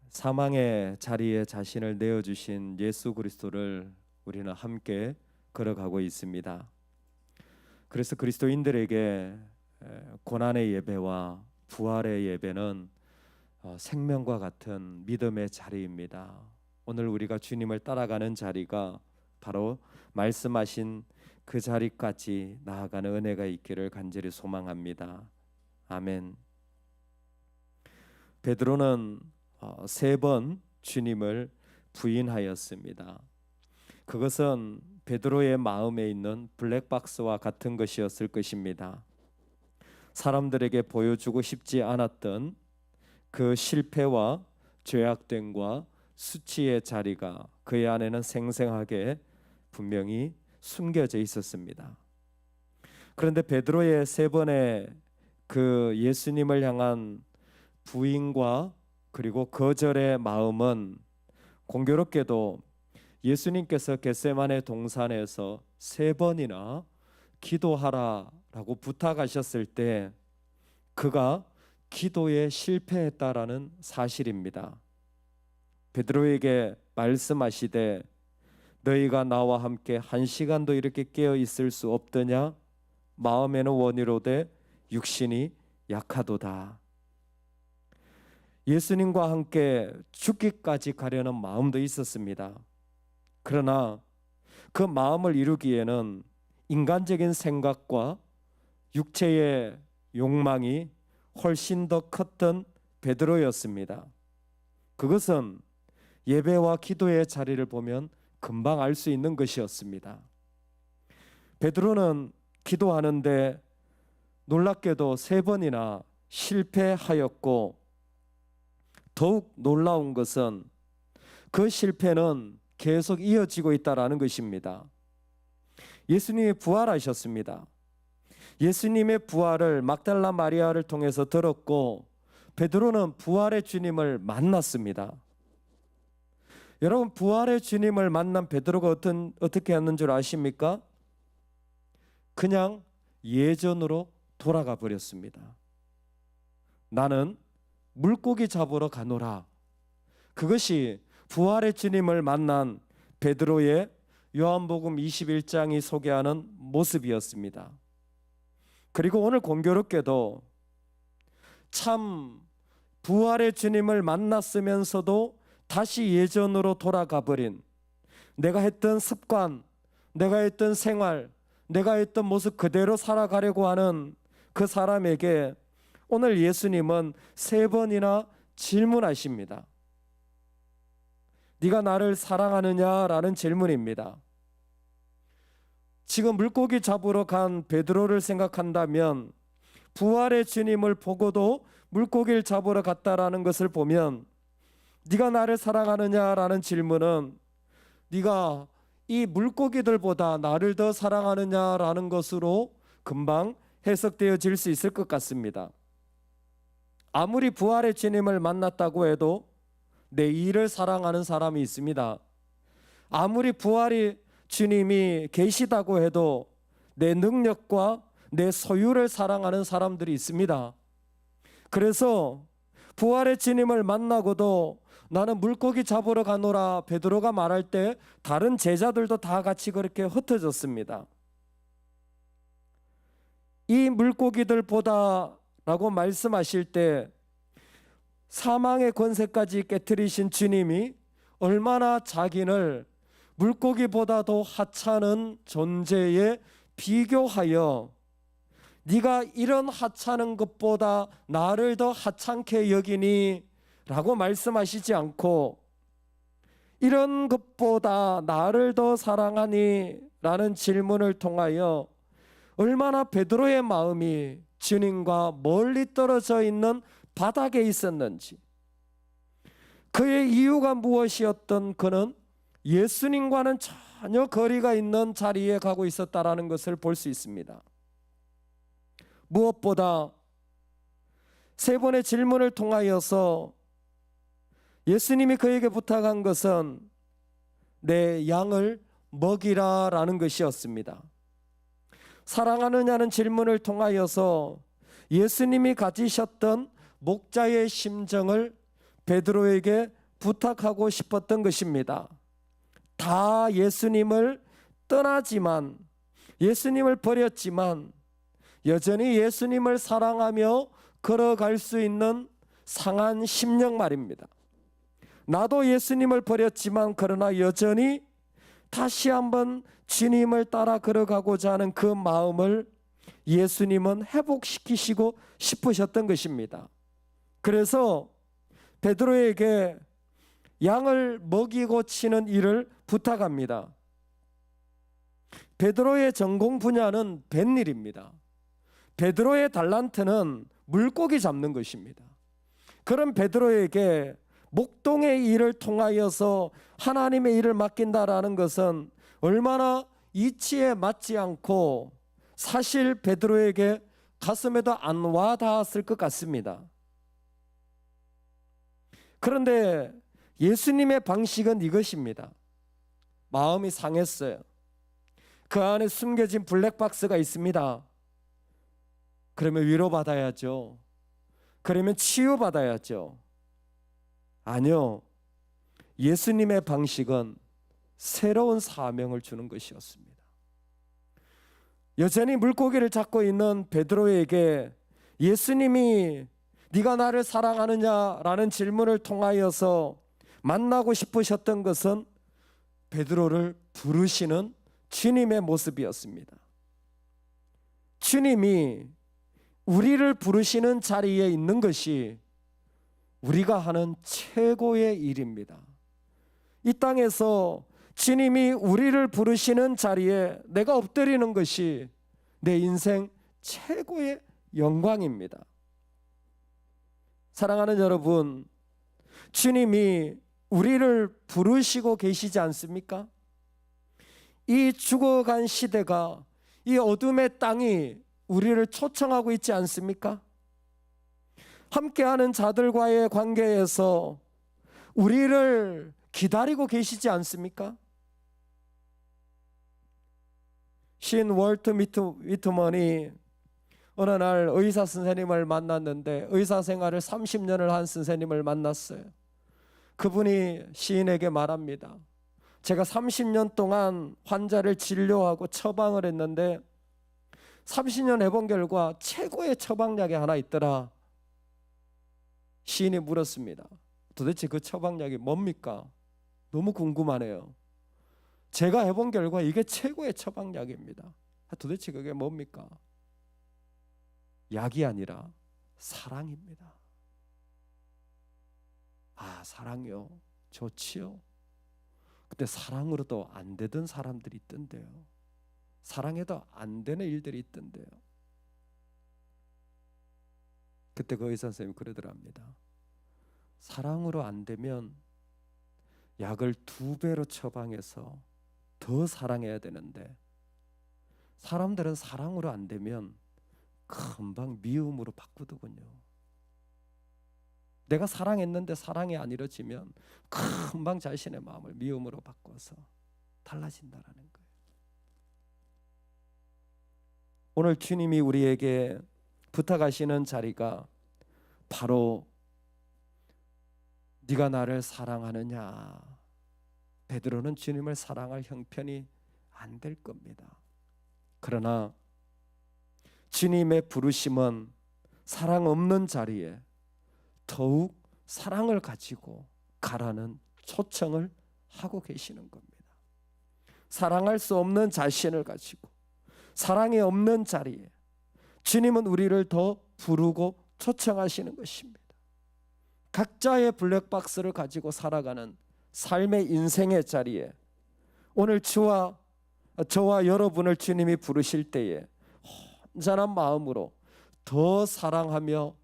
사망의 자리에 자신을 내어주신 예수 그리스도를 우리는 함께 걸어가고 있습니다. 그래서 그리스도인들에게 고난의 예배와 부활의 예배는 생명과 같은 믿음의 자리입니다. 오늘 우리가 주님을 따라가는 자리가 바로 말씀하신 그 자리까지 나아가는 은혜가 있기를 간절히 소망합니다. 아멘. 베드로는 3번 주님을 부인하였습니다. 그것은 베드로의 마음에 있는 블랙박스와 같은 것이었을 것입니다. 사람들에게 보여주고 싶지 않았던 그 실패와 죄악됨과 수치의 자리가 그의 안에는 생생하게 분명히 숨겨져 있었습니다. 그런데 베드로의 3번의 그 예수님을 향한 부인과 그리고 거절의 마음은 공교롭게도 예수님께서 겟세마네 동산에서 3번이나 기도하라라고 부탁하셨을 때 그가 기도에 실패했다라는 사실입니다. 베드로에게 말씀하시되 너희가 나와 함께 1시간도 이렇게 깨어 있을 수 없더냐? 마음에는 원이로되 육신이 약하도다. 예수님과 함께 죽기까지 가려는 마음도 있었습니다. 그러나 그 마음을 이루기에는 인간적인 생각과 육체의 욕망이 훨씬 더 컸던 베드로였습니다. 그것은 예배와 기도의 자리를 보면 금방 알 수 있는 것이었습니다. 베드로는 기도하는데 놀랍게도 3번이나 실패하였고, 더욱 놀라운 것은 그 실패는 계속 이어지고 있다는 것입니다. 예수님이 부활하셨습니다. 예수님의 부활을 막달라 마리아를 통해서 들었고 베드로는 부활의 주님을 만났습니다. 여러분, 부활의 주님을 만난 베드로가 어떻게 했는 줄 아십니까? 그냥 예전으로 돌아가 버렸습니다. 나는 물고기 잡으러 가노라. 그것이 부활의 주님을 만난 베드로의 요한복음 21장이 소개하는 모습이었습니다. 그리고 오늘 공교롭게도 참 부활의 주님을 만났으면서도 다시 예전으로 돌아가 버린, 내가 했던 습관, 내가 했던 생활, 내가 했던 모습 그대로 살아가려고 하는 그 사람에게 오늘 예수님은 3번이나 질문하십니다. 네가 나를 사랑하느냐라는 질문입니다. 지금 물고기 잡으러 간 베드로를 생각한다면 부활의 주님을 보고도 물고기를 잡으러 갔다라는 것을 보면 네가 나를 사랑하느냐라는 질문은 네가 이 물고기들보다 나를 더 사랑하느냐라는 것으로 금방 해석되어질 수 있을 것 같습니다. 아무리 부활의 주님을 만났다고 해도 내 일을 사랑하는 사람이 있습니다. 아무리 부활의 주님이 계시다고 해도 내 능력과 내 소유를 사랑하는 사람들이 있습니다. 그래서 부활의 주님을 만나고도 나는 물고기 잡으러 가노라 베드로가 말할 때 다른 제자들도 다 같이 그렇게 흩어졌습니다. 이 물고기들보다 라고 말씀하실 때 사망의 권세까지 깨뜨리신 주님이 얼마나 자기를 물고기보다도 하찮은 존재에 비교하여 네가 이런 하찮은 것보다 나를 더 하찮게 여기니? 라고 말씀하시지 않고 이런 것보다 나를 더 사랑하니? 라는 질문을 통하여 얼마나 베드로의 마음이 주님과 멀리 떨어져 있는 바닥에 있었는지, 그의 이유가 무엇이었던 그는 예수님과는 전혀 거리가 있는 자리에 가고 있었다라는 것을 볼 수 있습니다. 무엇보다 3번의 질문을 통하여서 예수님이 그에게 부탁한 것은 내 양을 먹이라라는 것이었습니다. 사랑하느냐는 질문을 통하여서 예수님이 가지셨던 목자의 심정을 베드로에게 부탁하고 싶었던 것입니다. 다 예수님을 떠나지만, 예수님을 버렸지만 여전히 예수님을 사랑하며 걸어갈 수 있는 상한 심령 말입니다. 나도 예수님을 버렸지만 그러나 여전히 다시 한번 주님을 따라 걸어가고자 하는 그 마음을 예수님은 회복시키시고 싶으셨던 것입니다. 그래서 베드로에게 양을 먹이고 치는 일을 부탁합니다. 베드로의 전공 분야는 뱃일입니다. 베드로의 달란트는 물고기 잡는 것입니다. 그런 베드로에게 목동의 일을 통하여서 하나님의 일을 맡긴다라는 것은 얼마나 이치에 맞지 않고 사실 베드로에게 가슴에도 안 와닿았을 것 같습니다. 그런데 예수님의 방식은 이것입니다. 마음이 상했어요. 그 안에 숨겨진 블랙박스가 있습니다. 그러면 위로받아야죠. 그러면 치유받아야죠. 아니요. 예수님의 방식은 새로운 사명을 주는 것이었습니다. 여전히 물고기를 잡고 있는 베드로에게 예수님이 네가 나를 사랑하느냐라는 질문을 통하여서 만나고 싶으셨던 것은 베드로를 부르시는 주님의 모습이었습니다. 주님이 우리를 부르시는 자리에 있는 것이 우리가 하는 최고의 일입니다. 이 땅에서 주님이 우리를 부르시는 자리에 내가 엎드리는 것이 내 인생 최고의 영광입니다. 사랑하는 여러분, 주님이 우리를 부르시고 계시지 않습니까? 이 죽어간 시대가, 이 어둠의 땅이 우리를 초청하고 있지 않습니까? 함께하는 자들과의 관계에서 우리를 기다리고 계시지 않습니까? 시인 월트 위트먼이 어느 날 의사 선생님을 만났는데 의사 생활을 30년을 한 선생님을 만났어요. 그분이 시인에게 말합니다. 제가 30년 동안 환자를 진료하고 처방을 했는데 30년 해본 결과 최고의 처방약이 하나 있더라. 시인이 물었습니다. 도대체 그 처방약이 뭡니까? 너무 궁금하네요. 제가 해본 결과 이게 최고의 처방약입니다. 도대체 그게 뭡니까? 약이 아니라 사랑입니다. 아, 사랑요? 좋지요. 근데 사랑으로도 안 되던 사람들이 있던데요. 사랑해도 안 되는 일들이 있던데요. 그때 그 의사 선생님이 그러더랍니다. 사랑으로 안 되면 약을 2배로 처방해서 더 사랑해야 되는데 사람들은 사랑으로 안 되면 금방 미움으로 바꾸더군요. 내가 사랑했는데 사랑이 안 이루어지면 금방 자신의 마음을 미움으로 바꿔서 달라진다라는 거예요. 오늘 주님이 우리에게 부탁하시는 자리가 바로 네가 나를 사랑하느냐. 베드로는 주님을 사랑할 형편이 안 될 겁니다. 그러나 주님의 부르심은 사랑 없는 자리에 더욱 사랑을 가지고 가라는 초청을 하고 계시는 겁니다. 사랑할 수 없는 자신을 가지고 사랑이 없는 자리에 주님은 우리를 더 부르고 초청하시는 것입니다. 각자의 블랙박스를 가지고 살아가는 삶의 인생의 자리에 오늘 저와 여러분을 주님이 부르실 때에 혼자한 마음으로 더 사랑하며